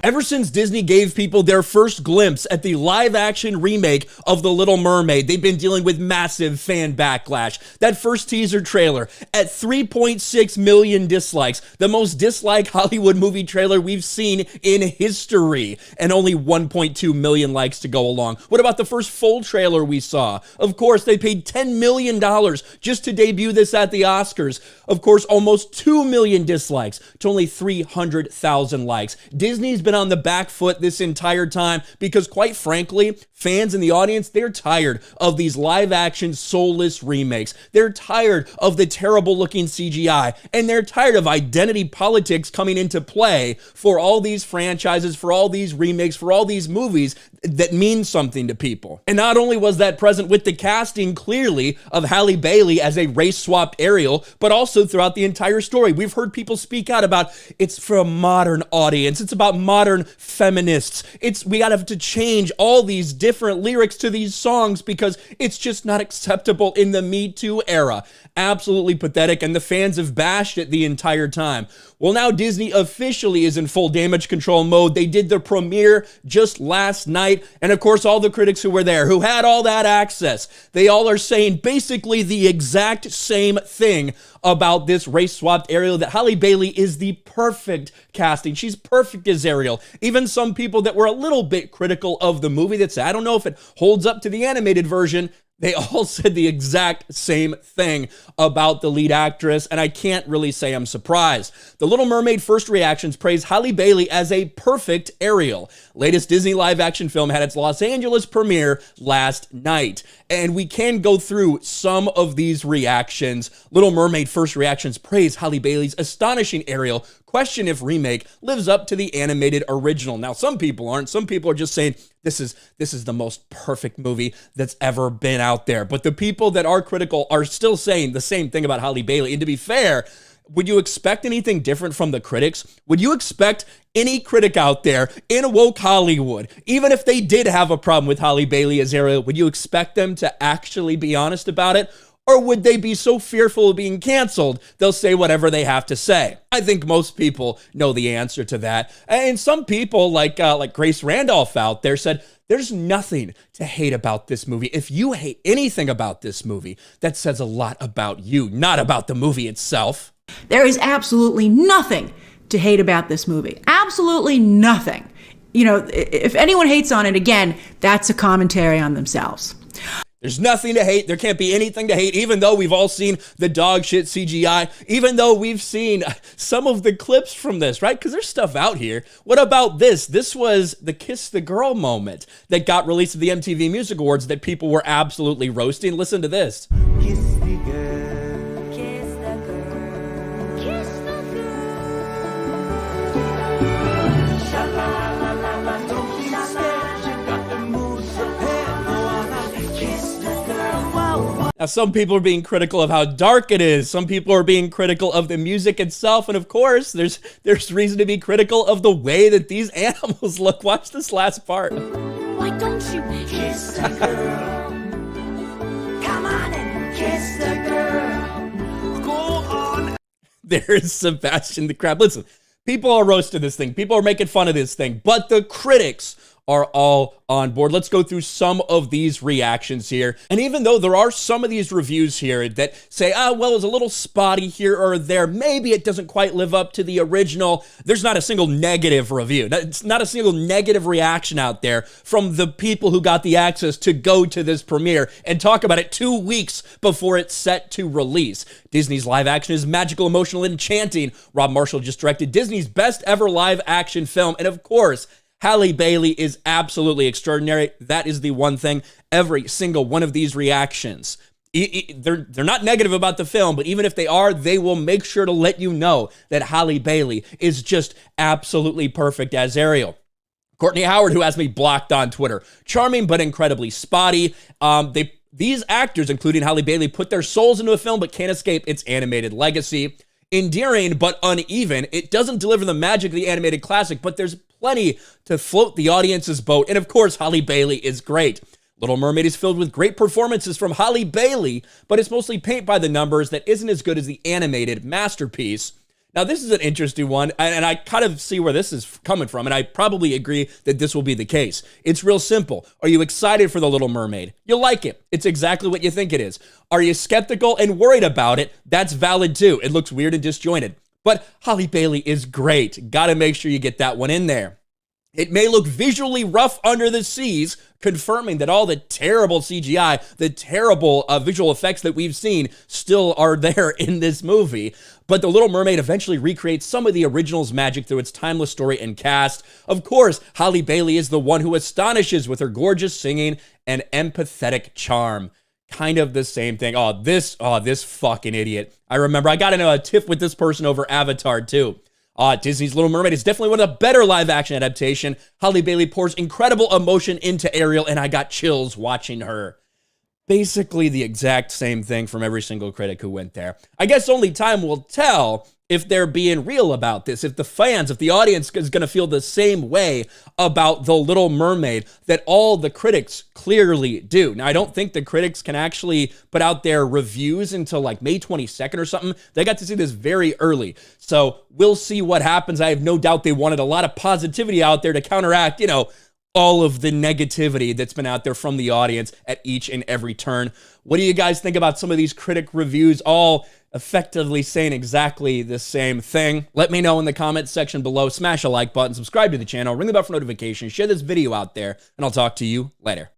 Ever since Disney gave people their first glimpse at the live-action remake of The Little Mermaid, they've been dealing with massive fan backlash. That first teaser trailer at 3.6 million dislikes, the most disliked Hollywood movie trailer we've seen in history, and only 1.2 million likes to go along. What about the first full trailer we saw? Of course, they paid $10 million just to debut this at the Oscars. Of course, almost 2 million dislikes to only 300,000 likes. Disney's been on the back foot this entire time because, quite frankly, fans in the audience, they're tired of these live-action soulless remakes. They're tired of the terrible-looking CGI, and they're tired of identity politics coming into play for all these franchises, for all these remakes, for all these movies that mean something to people. And not only was that present with the casting, clearly, of Halle Bailey as a race-swapped Ariel, but also throughout the entire story. We've heard people speak out about it's for a modern audience. It's about modern feminists. We gotta have to change all these different lyrics to these songs because it's just not acceptable in the Me Too era. Absolutely pathetic, and the fans have bashed it the entire time. Well, now Disney officially is in full damage control mode. They did the premiere just last night, and of course, all the critics who were there, who had all that access, they all are saying basically the exact same thing about this race-swapped Ariel, that Halle Bailey is the perfect casting. She's perfect as Ariel. Even some people that were a little bit critical of the movie that said, I don't know if it holds up to the animated version, they all said the exact same thing about the lead actress, and I can't really say I'm surprised. The Little Mermaid first reactions praise Halle Bailey as a perfect Ariel. Latest Disney live-action film had its Los Angeles premiere last night, and we can go through some of these reactions. Little Mermaid first reactions praise Halle Bailey's astonishing Ariel, question if remake lives up to the animated original. Now, some people aren't. Some people are just saying this is the most perfect movie that's ever been out there. But the people that are critical are still saying the same thing about Halle Bailey. And to be fair, would you expect anything different from the critics? Would you expect any critic out there in woke Hollywood, even if they did have a problem with Halle Bailey as Ariel, would you expect them to actually be honest about it? Or would they be so fearful of being canceled, they'll say whatever they have to say? I think most people know the answer to that. And some people, like Grace Randolph out there, said, there's nothing to hate about this movie. If you hate anything about this movie, that says a lot about you, not about the movie itself. There is absolutely nothing to hate about this movie. Absolutely nothing. You know, if anyone hates on it, again, that's a commentary on themselves. There's nothing to hate. There can't be anything to hate, even though we've all seen the dog shit CGI, even though we've seen some of the clips from this, right? Because there's stuff out here. What about this? This was the Kiss the Girl moment that got released at the MTV Music Awards that people were absolutely roasting. Listen to this. Kiss the girl. Kiss the girl. Kiss the girl. Sha-la-la-la-la, don't be scared. You got the moves prepared. Now, some people are being critical of how dark it is. Some people are being critical of the music itself. And of course, there's reason to be critical of the way that these animals look. Watch this last part. Why don't you kiss the girl? Come on and kiss the girl. Go on. There's Sebastian the Crab. Listen, people are roasting this thing. People are making fun of this thing. But the critics are all on board. Let's go through some of these reactions here. And even though there are some of these reviews here that say, well, it's a little spotty here or there, maybe it doesn't quite live up to the original, there's not a single negative review. It's not a single negative reaction out there from the people who got the access to go to this premiere and talk about it 2 weeks before it's set to release. Disney's live action is magical, emotional, and enchanting. Rob Marshall just directed Disney's best ever live action film. And of course, Halle Bailey is absolutely extraordinary. That is the one thing. Every single one of these reactions, they're not negative about the film, but even if they are, they will make sure to let you know that Halle Bailey is just absolutely perfect as Ariel. Courtney Howard, who has me blocked on Twitter, charming but incredibly spotty. These actors, including Halle Bailey, put their souls into a film but can't escape its animated legacy. Endearing but uneven, it doesn't deliver the magic of the animated classic, but there's plenty to float the audience's boat. And of course, Halle Bailey is great. Little Mermaid is filled with great performances from Halle Bailey, but it's mostly paint by the numbers that isn't as good as the animated masterpiece. Now, this is an interesting one, and I kind of see where this is coming from, and I probably agree that this will be the case. It's real simple. Are you excited for The Little Mermaid? You'll like it. It's exactly what you think it is. Are you skeptical and worried about it? That's valid too. It looks weird and disjointed. But Halle Bailey is great. Gotta make sure you get that one in there. It may look visually rough under the seas, confirming that all the terrible CGI, the terrible visual effects that we've seen still are there in this movie. But The Little Mermaid eventually recreates some of the original's magic through its timeless story and cast. Of course, Halle Bailey is the one who astonishes with her gorgeous singing and empathetic charm. Kind of the same thing. This fucking idiot. I remember I got into a tiff with this person over Avatar too. Disney's Little Mermaid is definitely one of the better live-action adaptation. Halle Bailey pours incredible emotion into Ariel, and I got chills watching her. Basically the exact same thing from every single critic who went there. I guess only time will tell if they're being real about this, if the fans, if the audience is going to feel the same way about The Little Mermaid that all the critics clearly do. Now, I don't think the critics can actually put out their reviews until like May 22nd or something. They got to see this very early. So we'll see what happens. I have no doubt they wanted a lot of positivity out there to counteract, all of the negativity that's been out there from the audience at each and every turn. What do you guys think about some of these critic reviews all effectively saying exactly the same thing? Let me know in the comments section below. Smash a like button, subscribe to the channel, ring the bell for notifications, share this video out there, and I'll talk to you later.